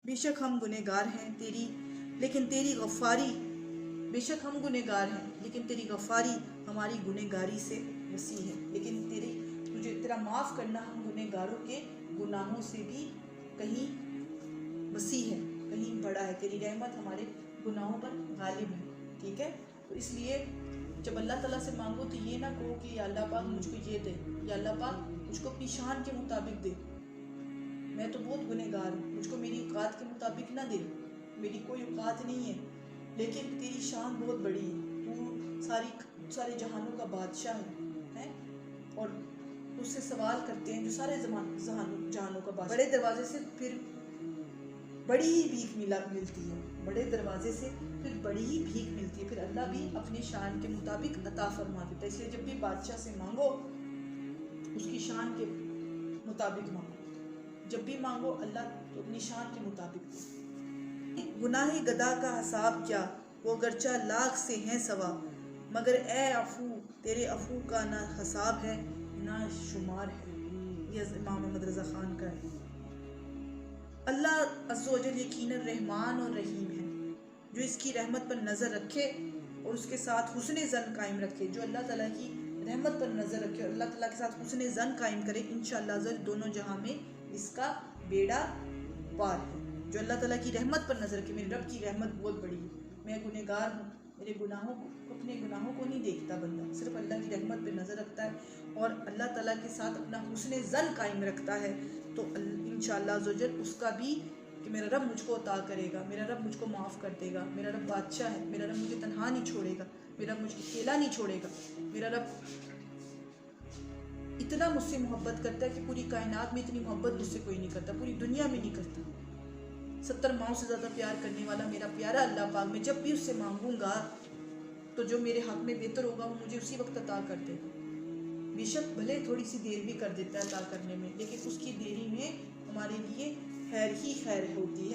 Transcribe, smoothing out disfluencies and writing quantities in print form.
بے شک ہم گنہگار ہیں لیکن تیری غفاری بے شک ہم گنہگار ہیں لیکن تیری غفاری ہماری گنہگاری سے وسیع ہے. لیکن تیرا معاف کرنا ہم گنہگاروں کے گناہوں سے بھی کہیں وسیع ہے، کہیں بڑا ہے. تیری رحمت ہمارے گناہوں پر غالب ہے. ٹھیک ہے، تو اس لیے جب اللہ تعالیٰ سے مانگو تو یہ نہ کہو کہ یا اللہ پاک مجھ کو یہ دے، یا اللہ پاک مجھ کو اپنی شان کے مطابق دے، میں تو بہت گنہگار ہوں، مجھ کو میری اوقات کے مطابق نہ دے، میری کوئی اوقات نہیں ہے، لیکن تیری شان بہت بڑی ہے، تو سارے جہانوں کا بادشاہ ہے اور اس سے سوال کرتے ہیں جو سارے جہانوں کا بادشاہ. بڑے دروازے سے پھر بڑی ہی بھیک ملتی ہے، بڑے دروازے سے پھر بڑی ہی بھیک ملتی ہے. پھر اللہ بھی اپنی شان کے مطابق عطا فرما دیتا ہے. اس لیے جب بھی بادشاہ سے مانگو اس کی شان کے مطابق مانگو، جب بھی مانگو اللہ تو اپنی شان کے مطابق دے. گناہ گدا کا حساب کیا، وہ گرچہ لاکھ سے ہیں سوا، مگر اے عفو تیرے عفو کا نہ حساب ہے نہ شمار ہے. یہ امام محمد رضا خان کا ہے. اللہ عز و جل یقیناً رحمان اور رحیم ہے. جو اس کی رحمت پر نظر رکھے اور اس کے ساتھ حسن ظن قائم رکھے، جو اللہ تعالیٰ کی رحمت پر نظر رکھے اور اللہ تعالیٰ کے ساتھ حسن ظن قائم کرے، انشاءاللہ عزوجل دونوں جہاں میں اس کا بیڑا پار ہے. جو اللہ تعالیٰ کی رحمت پر نظر رکھے، میرے رب کی رحمت بہت بڑی ہے، میں گنہگار ہوں، میرے اپنے گناہوں کو نہیں دیکھتا بندہ، صرف اللہ کی رحمت پہ نظر رکھتا ہے اور اللہ تعالیٰ کے ساتھ اپنا حسن ظن قائم رکھتا ہے، تو انشاءاللہ عزوجل اس کا بھی کہ میرا رب مجھ کو عطا کرے گا، میرا رب مجھ کو معاف کر دے گا، میرا رب بادشاہ ہے، میرا رب مجھے تنہا نہیں چھوڑے گا، میرا رب مجھ کو اکیلا نہیں چھوڑے گا. میرا رب اتنا مجھ سے محبت کرتا ہے کہ پوری کائنات میں اتنی محبت مجھ سے کوئی نہیں کرتا، پوری دنیا میں نہیں کرتا. 70 ماؤں سے زیادہ پیار کرنے والا میرا پیارا اللہ پاک، میں جب بھی اس سے مانگوں گا تو جو میرے حق میں بہتر ہوگا وہ مجھے اسی وقت عطا کر دے گا. بے شک بھلے تھوڑی سی دیر بھی کر دیتا ہے عطا کرنے میں، لیکن اس کی دیری میں ہمارے لیے خیر ہی خیر ہوتی ہے.